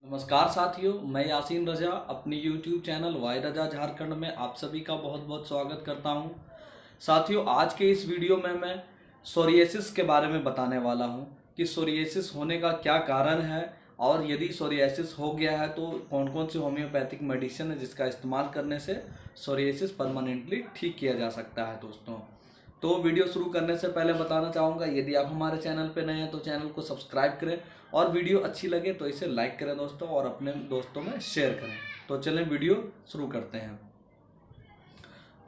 नमस्कार साथियों, मैं यासीन रजा अपनी YouTube चैनल वाई रजा झारखंड में आप सभी का बहुत बहुत स्वागत करता हूं। साथियों, आज के इस वीडियो में मैं सोरियासिस के बारे में बताने वाला हूं कि सोरियासिस होने का क्या कारण है और यदि सोरियासिस हो गया है तो कौन कौन सी होम्योपैथिक मेडिसिन है जिसका इस्तेमाल करने से सोरियासिस परमानेंटली ठीक किया जा सकता है। दोस्तों, तो वीडियो शुरू करने से पहले बताना चाहूँगा, यदि आप हमारे चैनल पर नए हैं तो चैनल को सब्सक्राइब करें और वीडियो अच्छी लगे तो इसे लाइक करें दोस्तों, और अपने दोस्तों में शेयर करें। तो चलें वीडियो शुरू करते हैं।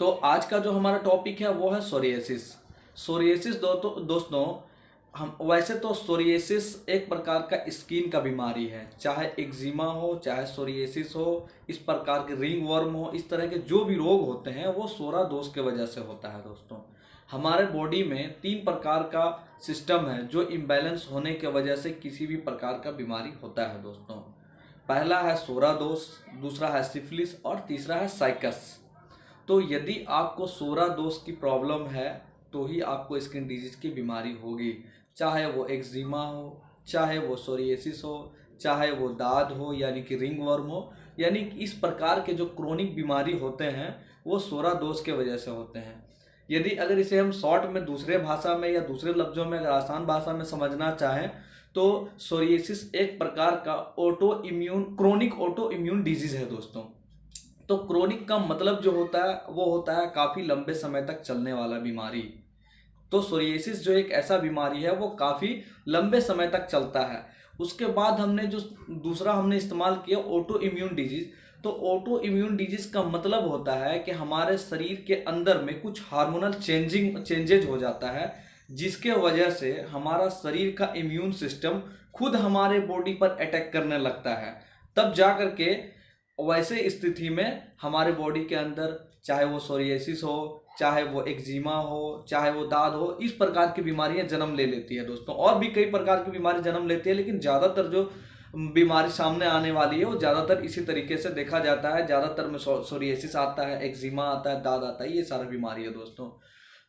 तो आज का जो हमारा टॉपिक है वो है सोरियासिस। सोरियासिस दोस्तों, हम वैसे तो सोरियासिस एक प्रकार का स्किन का बीमारी है, चाहे एक्जिमा हो चाहे सोरियासिस हो, इस प्रकार के रिंग वर्म हो, इस तरह के जो भी रोग होते हैं वो सोरा दोष के वजह से होता है। दोस्तों, हमारे बॉडी में 3 प्रकार का सिस्टम है जो इम्बैलेंस होने के वजह से किसी भी प्रकार का बीमारी होता है। दोस्तों, पहला है सोरा दोष, दूसरा है सिफिलिस और तीसरा है साइकस। तो यदि आपको सोरा दोष की प्रॉब्लम है तो ही आपको स्किन डिजीज की बीमारी होगी, चाहे वो एक्जिमा हो, चाहे वो सोरियासिस हो, चाहे वो दाद हो यानी कि रिंग वर्म हो। यानी इस प्रकार के जो क्रोनिक बीमारी होते हैं वो सोरा दोष के वजह से होते हैं। यदि अगर इसे हम शॉर्ट में दूसरे भाषा में या दूसरे लफ्जों में अगर आसान भाषा में समझना चाहें तो सोरियासिस एक प्रकार का क्रोनिक ऑटो इम्यून डिजीज है। दोस्तों, तो क्रोनिक का मतलब जो होता है वो होता है काफ़ी लंबे समय तक चलने वाला बीमारी। तो सोरियासिस जो एक ऐसा बीमारी है वो काफ़ी लंबे समय तक चलता है। उसके बाद हमने जो दूसरा हमने इस्तेमाल किया ऑटो इम्यून डिजीज। तो ऑटो इम्यून डिजीज का मतलब होता है कि हमारे शरीर के अंदर में कुछ हार्मोनल चेंजेज हो जाता है, जिसके वजह से हमारा शरीर का इम्यून सिस्टम खुद हमारे बॉडी पर अटैक करने लगता है। तब जा कर के वैसे स्थिति में हमारे बॉडी के अंदर, चाहे वो सोरियासिस हो, चाहे वो एक्जिमा हो, चाहे वो दाद हो, इस प्रकार की बीमारियां जन्म ले लेती है। दोस्तों, और भी कई प्रकार की बीमारी जन्म लेती है, लेकिन ज़्यादातर जो बीमारी सामने आने वाली है वो ज़्यादातर इसी तरीके से देखा जाता है। ज़्यादातर में सोरियासिस आता है, एक्जिमा आता है, दाद आता है, ये सारा बीमारी है।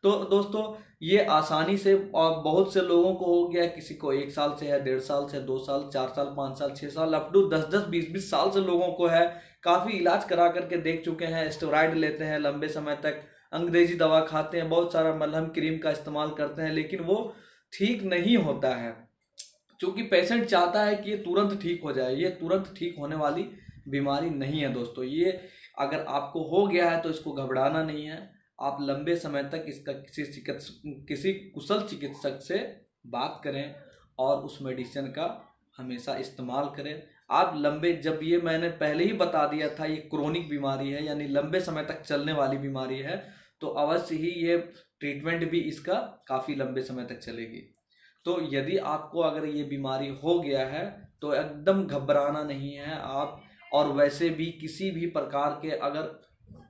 तो दोस्तों, ये आसानी से और बहुत से लोगों को हो गया। किसी को 1 साल से है, 1.5 साल से, 2 साल, 4 साल, 5 साल, 6 साल, अप टू 10-10, 20-20 साल से लोगों को है। काफ़ी इलाज करा करके देख चुके हैं, स्टेरॉइड लेते हैं लंबे समय तक, अंग्रेजी दवा खाते हैं, बहुत सारा मलहम क्रीम का इस्तेमाल करते हैं, लेकिन वो ठीक नहीं होता है। क्योंकि पेशेंट चाहता है कि ये तुरंत ठीक हो जाए। ये तुरंत ठीक होने वाली बीमारी नहीं है। दोस्तों, ये अगर आपको हो गया है तो इसको घबराना नहीं है। आप लंबे समय तक इसका किसी कुशल चिकित्सक से बात करें और उस मेडिसिन का हमेशा इस्तेमाल करें। आप लंबे, जब ये मैंने पहले ही बता दिया था ये क्रोनिक बीमारी है यानी लंबे समय तक चलने वाली बीमारी है, तो अवश्य ही ये ट्रीटमेंट भी इसका काफ़ी लंबे समय तक चलेगी। तो यदि आपको अगर ये बीमारी हो गया है तो एकदम घबराना नहीं है आप। और वैसे भी किसी भी प्रकार के अगर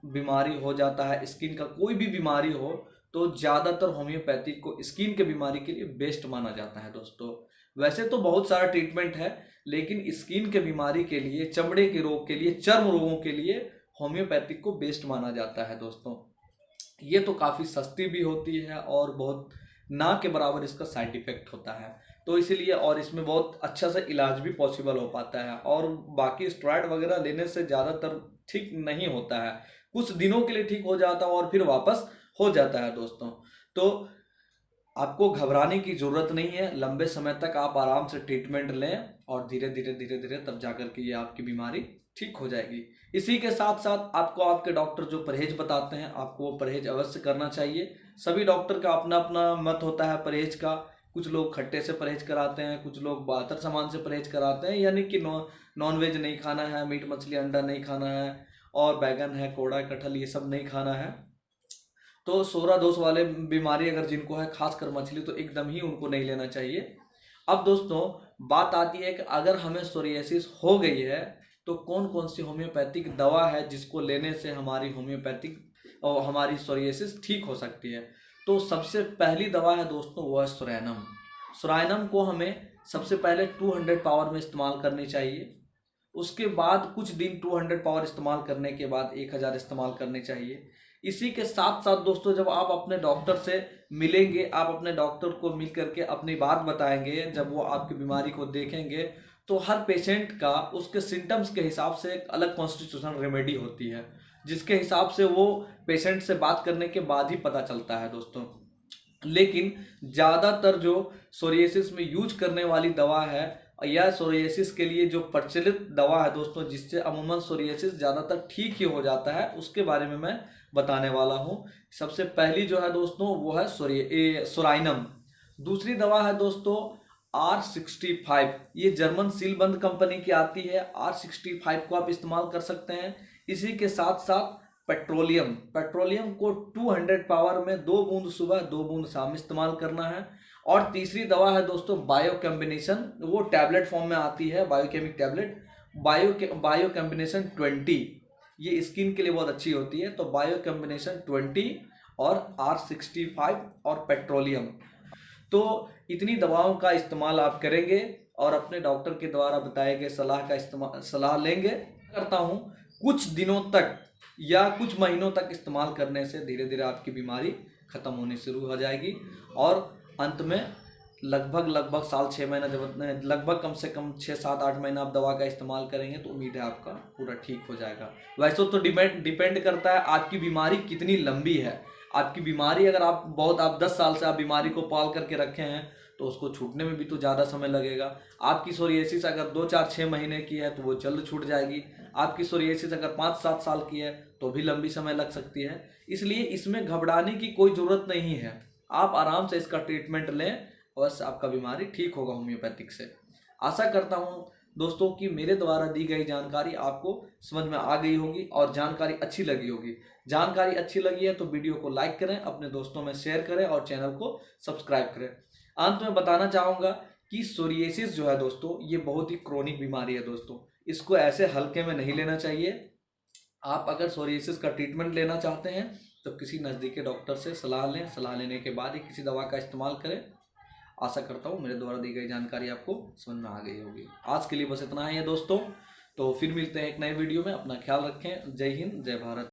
बीमारी हो जाता है, स्किन का कोई भी बीमारी हो, तो ज़्यादातर होम्योपैथिक को स्किन के बीमारी के लिए बेस्ट माना जाता है। दोस्तों, वैसे तो बहुत सारा ट्रीटमेंट है, लेकिन स्किन के बीमारी के लिए, चमड़े के रोग के लिए, चर्म रोगों के लिए होम्योपैथिक को बेस्ट माना जाता है। दोस्तों, ये तो काफ़ी सस्ती भी होती है और बहुत ना के बराबर इसका साइड इफेक्ट होता है, तो इसीलिए, और इसमें बहुत अच्छा सा इलाज भी पॉसिबल हो पाता है। और बाकी स्टेरॉइड वगैरह लेने से ज़्यादातर ठीक नहीं होता है, कुछ दिनों के लिए ठीक हो जाता है और फिर वापस हो जाता है। दोस्तों, तो आपको घबराने की ज़रूरत नहीं है। लंबे समय तक आप आराम से ट्रीटमेंट लें और धीरे धीरे तब जाकर के ये आपकी बीमारी ठीक हो जाएगी। इसी के साथ साथ आपको आपके डॉक्टर जो परहेज बताते हैं, आपको वो परहेज अवश्य करना चाहिए। सभी डॉक्टर का अपना अपना मत होता है परहेज का। कुछ लोग खट्टे से परहेज कराते हैं, कुछ लोग बाहर सामान से परहेज कराते हैं, यानी कि नॉन वेज नहीं खाना है, मीट मछली अंडा नहीं खाना है, और बैगन है, कोड़ा कटहल, ये सब नहीं खाना है। तो सोरा दोष वाले बीमारी अगर जिनको है, खासकर मछली, तो एकदम ही उनको नहीं लेना चाहिए। अब दोस्तों, बात आती है कि अगर हमें सोरियासिस हो गई है तो कौन कौन सी होम्योपैथिक दवा है जिसको लेने से हमारी होम्योपैथिक और हमारी सोरियासिस ठीक हो सकती है। तो सबसे पहली दवा है दोस्तों, वो है सोरैनम। सोरैनम को हमें सबसे पहले 200 पावर में इस्तेमाल करनी चाहिए। उसके बाद कुछ दिन 200 पावर इस्तेमाल करने के बाद 1000 इस्तेमाल करनी चाहिए। इसी के साथ साथ दोस्तों, जब आप अपने डॉक्टर से मिलेंगे, आप अपने डॉक्टर को मिल करके अपनी बात बताएंगे, जब वो आपकी बीमारी को देखेंगे, तो हर पेशेंट का उसके सिम्टम्स के हिसाब से एक अलग कॉन्स्टिट्यूशनल रेमेडी होती है, जिसके हिसाब से वो पेशेंट से बात करने के बाद ही पता चलता है दोस्तों। लेकिन ज़्यादातर जो सोरियासिस में यूज करने वाली दवा है या सोरियासिस के लिए जो प्रचलित दवा है दोस्तों, जिससे अमूमन सोरियासिस ज़्यादातर ठीक ही हो जाता है, उसके बारे में मैं बताने वाला हूँ। सबसे पहली जो है दोस्तों वो है सोराइनम। दूसरी दवा है दोस्तों R65। ये जर्मन सीलबंद कंपनी की आती है। R65 को आप इस्तेमाल कर सकते हैं। इसी के साथ साथ पेट्रोलियम को 200 पावर में 2 बूंद सुबह 2 बूंद शाम इस्तेमाल करना है। और तीसरी दवा है दोस्तों बायो कॉम्बिनेशन, वो टैबलेट फॉर्म में आती है, बायोकेमिक टैबलेट, बायो कॉम्बिनेशन 20। ये स्किन के लिए बहुत अच्छी होती है। तो बायो कॉम्बिनेशन 20 और R65 और पेट्रोलियम, तो इतनी दवाओं का इस्तेमाल आप करेंगे और अपने डॉक्टर के द्वारा बताए गए सलाह लेंगे। करता हूँ कुछ दिनों तक या कुछ महीनों तक इस्तेमाल करने से धीरे धीरे आपकी बीमारी खत्म होनी शुरू हो जाएगी और अंत में लगभग साल 6 महीना, जब लगभग कम से कम 6-7-8 महीना आप दवा का इस्तेमाल करेंगे तो उम्मीद है आपका पूरा ठीक हो जाएगा। वैसे तो डिपेंड करता है आपकी बीमारी कितनी लंबी है। आपकी बीमारी अगर आप 10 साल से आप बीमारी को पाल करके रखे हैं तो उसको छूटने में भी तो ज़्यादा समय लगेगा। आपकी सोरियासिस अगर 2-4-6 महीने की है तो वो जल्द छूट जाएगी। आपकी सोरियासिस अगर 5-7 साल की है तो भी लंबी समय लग सकती है। इसलिए इसमें घबराने की कोई ज़रूरत नहीं है। आप आराम से इसका ट्रीटमेंट लें, बस आपका बीमारी ठीक होगा होम्योपैथिक से। आशा करता हूँ दोस्तों कि मेरे द्वारा दी गई जानकारी आपको समझ में आ गई होगी और जानकारी अच्छी लगी होगी। जानकारी अच्छी लगी है तो वीडियो को लाइक करें, अपने दोस्तों में शेयर करें और चैनल को सब्सक्राइब करें। अंत में बताना चाहूँगा कि सोरियासिस जो है दोस्तों ये बहुत ही क्रोनिक बीमारी है दोस्तों। इसको ऐसे हल्के में नहीं लेना चाहिए। आप अगर सोरियासिस का ट्रीटमेंट लेना चाहते हैं तो किसी नज़दीकी डॉक्टर से सलाह लें। सलाह लेने के बाद ही किसी दवा का इस्तेमाल करें। आशा करता हूँ मेरे द्वारा दी गई जानकारी आपको समझ में आ गई होगी। आज के लिए बस इतना ही है दोस्तों, तो फिर मिलते हैं एक नए वीडियो में। अपना ख्याल रखें। जय हिंद, जय भारत।